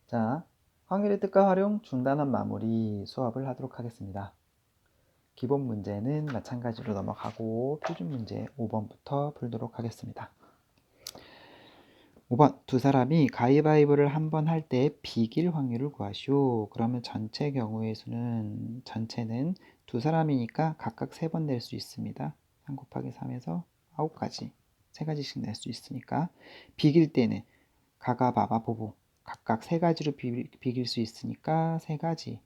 자, 확률의 뜻과 활용 중단한 마무리 수업을 하도록 하겠습니다. 기본 문제는 마찬가지로 넘어가고 표준 문제 5번부터 풀도록 하겠습니다. 5번, 두 사람이 가위바위보를 한 번 할 때 비길 확률을 구하시오. 그러면 전체 경우의 수는, 전체는 두 사람이니까 각각 3번 낼 수 있습니다. 3 곱하기 3에서 9가지, 3가지씩 낼 수 있으니까. 비길 때는 가가, 바바, 보보 각각 3가지로 비길 수 있으니까 3가지.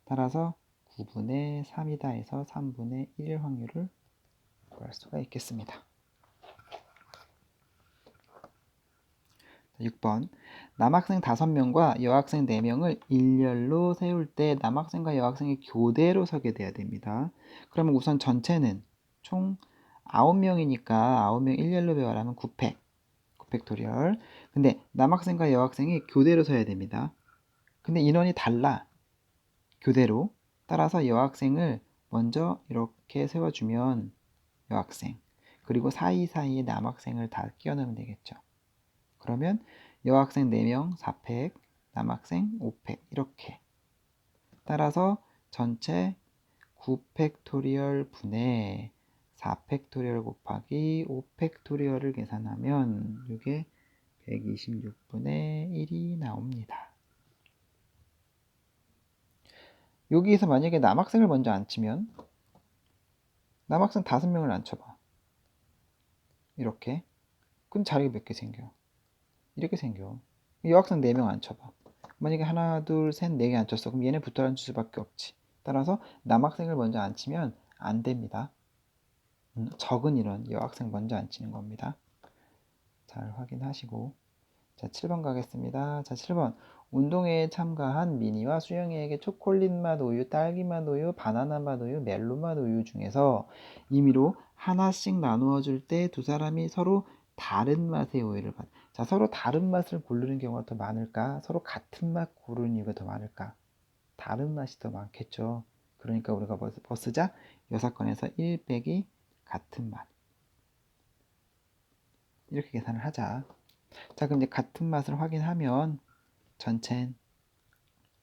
따라서 9분의 3이다 해서 3분의 1 확률을 구할 수가 있겠습니다. 6번, 남학생 5명과 여학생 4명을 일렬로 세울 때 남학생과 여학생이 교대로 서게 돼야 됩니다. 그러면 우선 전체는 총 9명이니까 9명 일렬로 배열하면 9팩토리얼. 근데 남학생과 여학생이 교대로 서야 됩니다. 근데 인원이 달라, 교대로. 따라서 여학생을 먼저 이렇게 세워주면 여학생, 그리고 사이사이에 남학생을 다 끼워 넣으면 되겠죠. 그러면 여학생 4명 4팩, 남학생 5팩, 이렇게. 따라서 전체 9팩토리얼 분의 4팩토리얼 곱하기 5팩토리얼을 계산하면 이게 126분의 1이 나옵니다. 여기에서 만약에 남학생을 먼저 안 치면, 남학생 5명을 안 쳐봐, 이렇게. 그럼 자리가 몇 개 생겨? 이렇게 생겨. 여학생 4명 안 쳐봐. 만약에 하나, 둘, 셋, 4개 안 쳤어. 그럼 얘네 붙어 앉을 수밖에 없지. 따라서 남학생을 먼저 안 치면 안 됩니다. 적은 인원, 여학생 먼저 안 치는 겁니다. 잘 확인하시고. 자, 7번 가겠습니다. 자, 7번. 운동회에 참가한 미니와 수영이에게 초콜릿 맛 우유, 딸기 맛 우유, 바나나 맛 우유, 멜론 맛 우유 중에서 임의로 하나씩 나누어 줄 때 두 사람이 서로 다른 맛의 우유를 받아. 자, 서로 다른 맛을 고르는 경우가 더 많을까? 서로 같은 맛 고르는 이유가 더 많을까? 다른 맛이 더 많겠죠. 그러니까 우리가 뭐 쓰자? 여사건에서 1 빼기 같은 맛. 이렇게 계산을 하자. 자, 그럼 이제 같은 맛을 확인하면 전체는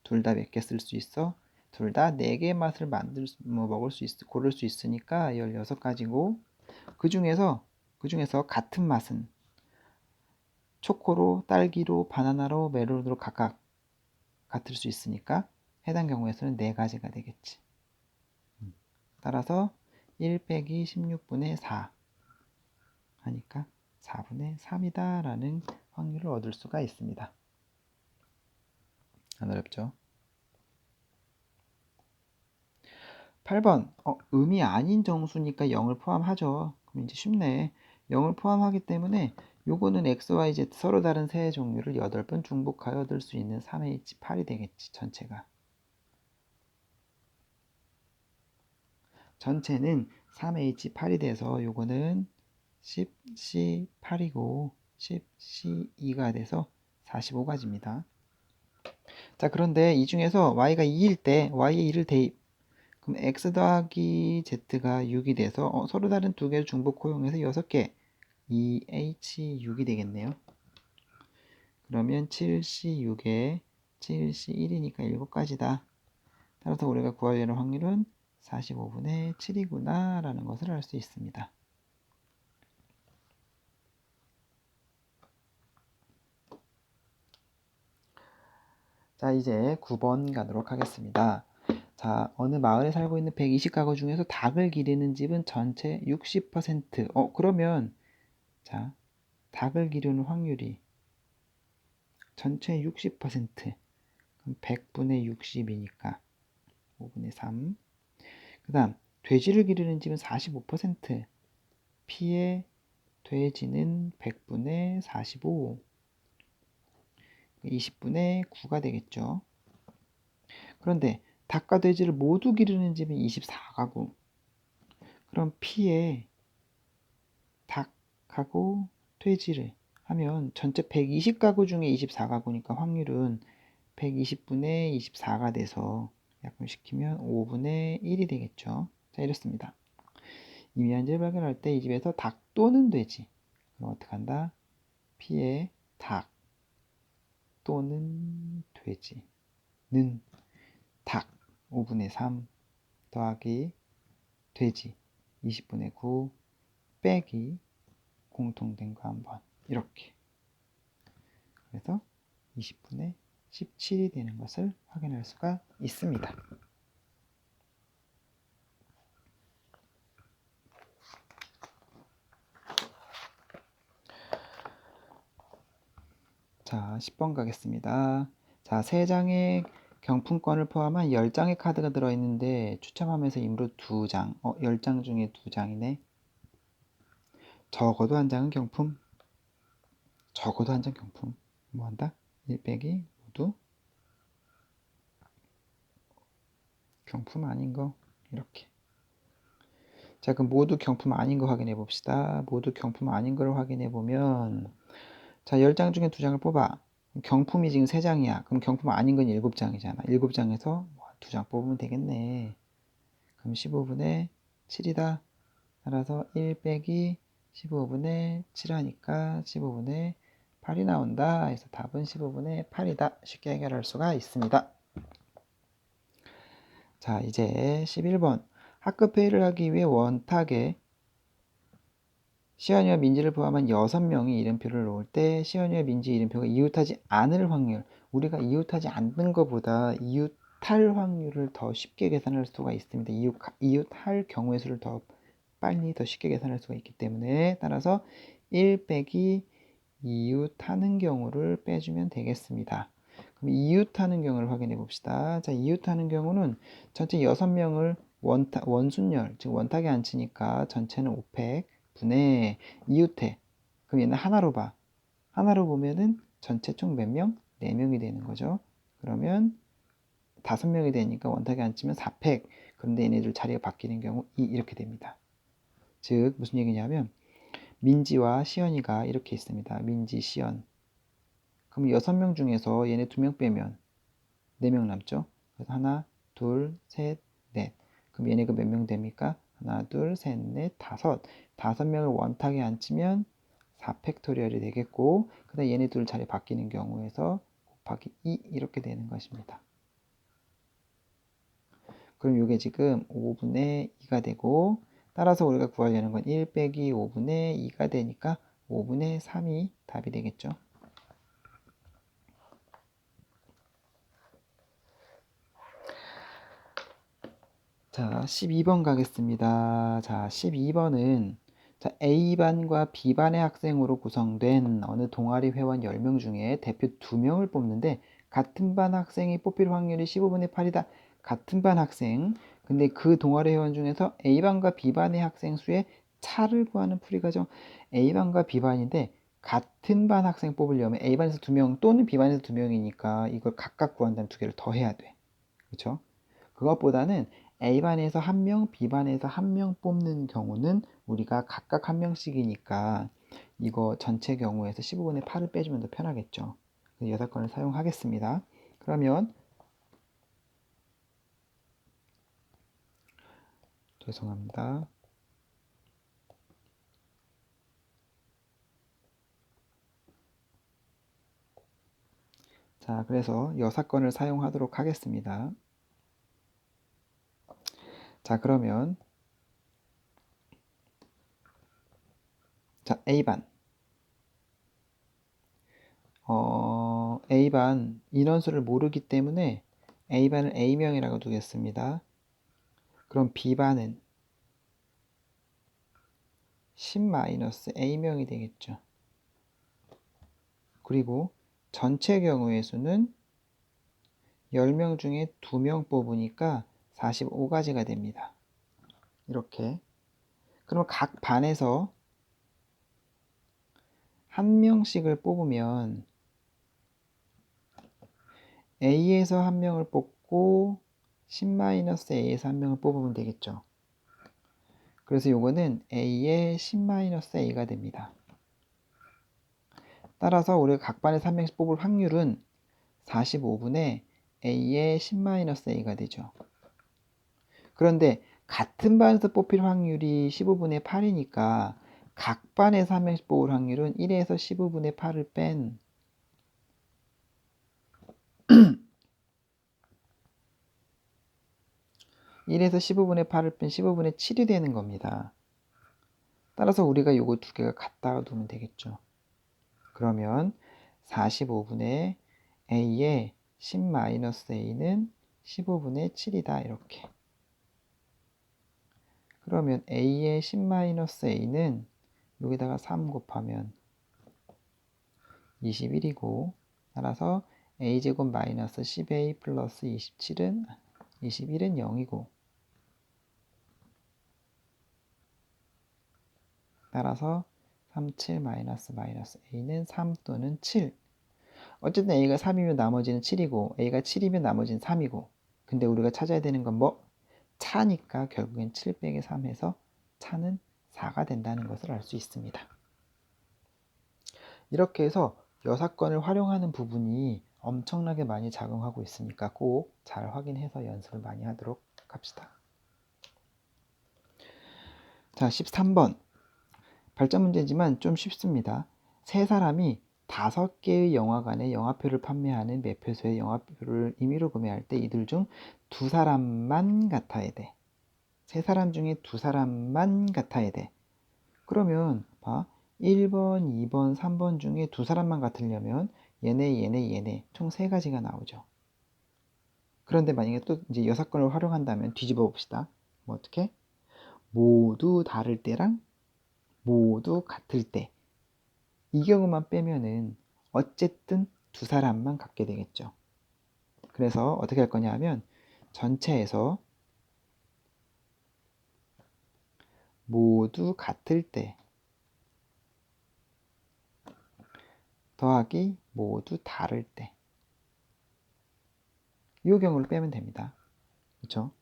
둘 다 몇 개 쓸 수 있어? 둘 다 4개의 맛을 먹을 수 고를 수 있으니까 16가지고, 그 중에서 같은 맛은 초코로, 딸기로, 바나나로, 멜론으로 각각 같을 수 있으니까 해당 경우에서는 4가지가 되겠지. 따라서 1 빼기 16분의 4 하니까 4분의 3이다 라는 확률을 얻을 수가 있습니다. 안 어렵죠? 8번, 음이 아닌 정수니까 0을 포함하죠. 그럼 이제 쉽네. 0을 포함하기 때문에 요거는 x, y, z 서로 다른 세 종류를 8번 중복하여 얻을 수 있는 3H8이 되겠지, 전체가. 전체는 3H8이 돼서 요거는 10C8이고 10C2가 돼서 45가지입니다. 자, 그런데 이 중에서 y가 2일 때 y에 2를 대입. 그럼 x 더하기 z가 6이 돼서 서로 다른 두 개를 중복 호용해서 6개, 2H6이 되겠네요. 그러면 7C6에 7C1이니까 7가지다. 따라서 우리가 구해야 되는 확률은 45분의 7이구나 라는 것을 알 수 있습니다. 자, 이제 9번 가도록 하겠습니다. 자, 어느 마을에 살고 있는 120가구 중에서 닭을 기르는 집은 전체 60%. 그러면 자, 닭을 기르는 확률이 전체 60%. 그럼 100분의 60이니까 5분의 3. 그 다음 돼지를 기르는 집은 45%. 피의 돼지는 100분의 45. 20분의 9가 되겠죠. 그런데 닭과 돼지를 모두 기르는 집은 24가구. 그럼 피에 닭하고 돼지를 하면 전체 120가구 중에 24가구니까 확률은 120분의 24가 돼서 약분시키면 5분의 1이 되겠죠. 자, 이렇습니다. 이미한지를 발견할 때 이 집에서 닭 또는 돼지. 그럼 어떻게 한다? 피에 닭 또는 돼지는 닭 5분의 3 더하기 돼지 20분의 9 빼기 공통된 거 한번 이렇게. 그래서 20분의 17이 되는 것을 확인할 수가 있습니다. 자, 10번 가겠습니다. 자, 3장의 경품권을 포함한 10장의 카드가 들어있는데 추첨하면서 임의로 2장, 10장 중에 2장이네. 적어도 한 장은 경품. 적어도 한 장 경품. 뭐 한다? 1 빼기 모두 경품 아닌 거. 이렇게. 자, 그럼 모두 경품 아닌 거 확인해 봅시다. 모두 경품 아닌 걸 확인해 보면, 자, 10장 중에 2장을 뽑아. 경품이 지금 3장이야. 그럼 경품 아닌 건 7장이잖아. 7장에서 2장 뽑으면 되겠네. 그럼 15분의 7이다. 따라서 1 빼기 15분의 7 하니까 15분의 8이 나온다. 그래서 답은 15분의 8이다. 쉽게 해결할 수가 있습니다. 자, 이제 11번. 학급 회의를 하기 위해 원탁에 시연이와 민지를 포함한 6명이 이름표를 놓을 때 시연이와 민지 이름표가 이웃하지 않을 확률, 우리가 이웃하지 않는 것보다 이웃할 확률을 더 쉽게 계산할 수가 있습니다. 이웃할 경우의 수를 더 빨리 더 쉽게 계산할 수가 있기 때문에, 따라서 1 빼기 이웃하는 경우를 빼주면 되겠습니다. 그럼 이웃하는 경우를 확인해 봅시다. 자, 이웃하는 경우는 전체 6명을 원순열, 즉 원탁에 앉히니까 전체는 5팩 분의 이웃해. 그럼 얘는 하나로 봐. 하나로 보면은 전체 총 몇 명? 4명이 되는 거죠. 그러면 5명이 되니까 원탁에 앉히면 4팩. 그런데 얘네들 자리가 바뀌는 경우 이렇게 됩니다. 즉 무슨 얘기냐면 민지와 시연이가 이렇게 있습니다. 민지, 시연. 그럼 6명 중에서 얘네 2명 빼면 4명 남죠. 그래서 하나, 둘, 셋, 넷. 그럼 얘네가 몇 명 됩니까? 하나, 둘, 셋, 넷, 다섯. 5명을 원탁에 앉히면 4팩토리얼이 되겠고, 그 다음에 얘네 둘 자리 바뀌는 경우에서 곱하기 2 이렇게 되는 것입니다. 그럼 이게 지금 5분의 2가 되고, 따라서 우리가 구하려는 건 1 빼기 5분의 2가 되니까 5분의 3이 답이 되겠죠. 자, 12번 가겠습니다. 자, 12번은 자, A반과 B반의 학생으로 구성된 어느 동아리 회원 10명 중에 대표 2명을 뽑는데 같은 반 학생이 뽑힐 확률이 15분의 8이다. 같은 반 학생. 근데 그 동아리 회원 중에서 A반과 B반의 학생 수의 차를 구하는 풀이과정. A반과 B반인데 같은 반 학생 뽑으려면 A반에서 2명 또는 B반에서 2명이니까 이걸 각각 구한다면 2개를 더 해야 돼. 그렇죠? 그것보다는 A반에서 1명, B반에서 1명 뽑는 경우는 우리가 각각 1명씩이니까 이거 전체 경우에서 15분의 8을 빼주면 더 편하겠죠. 6건을 사용하겠습니다. 그러면 죄송합니다. 자, 그래서 6건을 사용하도록 하겠습니다. 자, 그러면 자, A반 A반 인원수를 모르기 때문에 A반을 A명이라고 두겠습니다. 그럼 B반은 10-A명이 되겠죠. 그리고 전체 경우의 수는 10명 중에 2명 뽑으니까 45가지가 됩니다. 이렇게. 그럼 각 반에서 1명씩을 뽑으면 A에서 1명을 뽑고 10-A에서 1명을 뽑으면 되겠죠. 그래서 요거는 A의 10-A가 됩니다. 따라서 우리가 각 반에서 1명씩 뽑을 확률은 45분의 A의 10-A가 되죠. 그런데 같은 반에서 뽑힐 확률이 15분의 8이니까 각 반에서 1명씩 뽑을 확률은 1에서 15분의 8을 뺀 1에서 15분의 8을 뺀 15분의 7이 되는 겁니다. 따라서 우리가 요거 두 개가 같다가 두면 되겠죠. 그러면 45분의 a의 10-a는 15분의 7이다. 이렇게. 그러면 a의 10-a는 여기다가 3 곱하면 21이고, 따라서 a제곱 마이너스 10a 플러스 21은 0이고, 따라서 37 마이너스 a는 3 또는 7. 어쨌든 a가 3이면 나머지는 7이고 a가 7이면 나머지는 3이고, 근데 우리가 찾아야 되는 건 뭐? 차니까 결국엔 7 빼기 3 해서 차는 4가 된다는 것을 알 수 있습니다. 이렇게 해서 여사건을 활용하는 부분이 엄청나게 많이 작용하고 있으니까 꼭 잘 확인해서 연습을 많이 하도록 합시다. 자, 13번. 발전 문제지만 좀 쉽습니다. 세 사람이 5개의 영화관에 영화표를 판매하는 매표소의 영화표를 임의로 구매할 때 이들 중 두 사람만 같아야 돼. 세 사람 중에 두 사람만 같아야 돼. 그러면 봐. 1번, 2번, 3번 중에 두 사람만 같으려면 얘네 총 세 가지가 나오죠. 그런데 만약에 또 이제 여사건을 활용한다면 뒤집어 봅시다. 뭐 어떻게? 모두 다를 때랑 모두 같을 때. 이 경우만 빼면은 어쨌든 두 사람만 갖게 되겠죠. 그래서 어떻게 할 거냐 하면 전체에서 모두 같을 때 더하기 모두 다를 때, 이 경우를 빼면 됩니다. 그렇죠?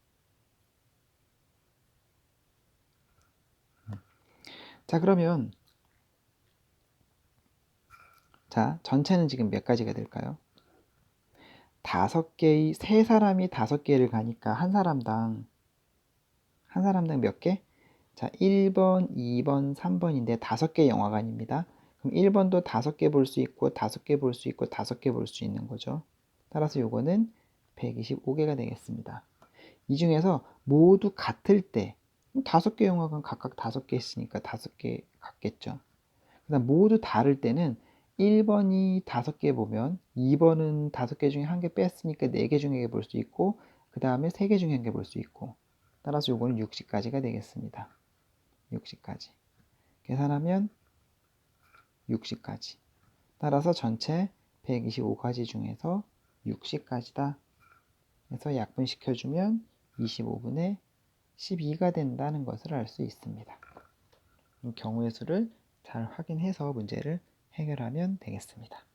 자, 그러면 자, 전체는 지금 몇 가지가 될까요? 세 사람이 5개를 가니까 한 사람당 몇 개? 자, 1번, 2번, 3번인데 5개 영화관입니다. 그럼 1번도 5개 볼 수 있고 5개 볼 수 있고 5개 볼 수 있는 거죠. 따라서 요거는 125개가 되겠습니다. 이 중에서 모두 같을 때 5개 영화관 각각 5개 있으니까 5개 같겠죠. 그다음 모두 다를 때는 1번이 5개 보면 2번은 5개 중에 1개 뺐으니까 4개 중에 볼 수 있고, 그 다음에 3개 중에 1개 볼 수 있고, 따라서 요거는 60까지가 되겠습니다. 60까지. 계산하면 60까지. 따라서 전체 125가지 중에서 60까지다. 그래서 약분시켜주면 25분의 12가 된다는 것을 알 수 있습니다. 경우의 수를 잘 확인해서 문제를 해결하면 되겠습니다.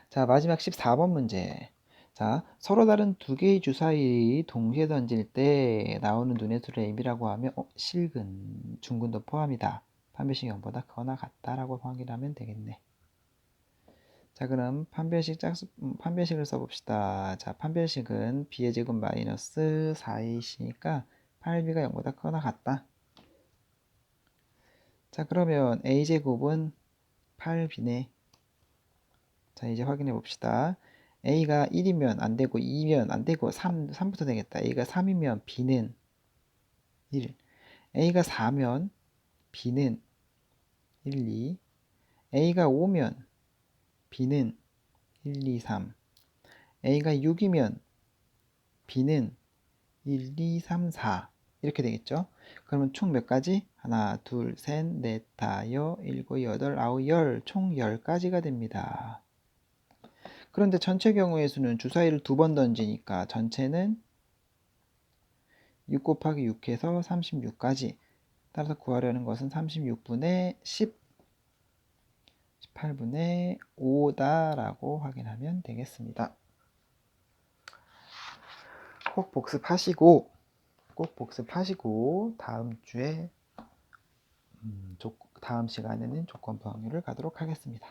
자, 마지막 14번 문제. 자, 서로 다른 두 개의 주사위 동시에 던질 때 나오는 눈의 수를 A라고 하면 실근, 중근도 포함이다. 판별식 0보다 크거나 같다라고 확인하면 되겠네. 자, 그럼 판별식을 써봅시다. 자, 판별식은 b의 제곱 마이너스 4ac니까 8b가 0보다 크거나 같다. 자, 그러면 a제곱은 8b네. 자, 이제 확인해 봅시다. a가 1이면 안 되고 2면 안 되고 3부터 되겠다. a가 3이면 b는 1. a가 4면 b는 1, 2. a가 5면 b는 1, 2, 3. a가 6이면 b는 1, 2, 3, 4. 이렇게 되겠죠? 그러면 총 몇 가지? 하나, 둘, 셋, 넷, 다여, 일곱, 여덟, 아홉, 열. 총 10가지가 됩니다. 그런데 전체 경우의 수는 주사위를 2번 던지니까 전체는 6 곱하기 6 해서 36까지. 따라서 구하려는 것은 36분의 10, 18분의 5다라고 확인하면 되겠습니다. 꼭 복습하시고 다음 주에 다음 시간에는 조건부 확률을 가도록 하겠습니다.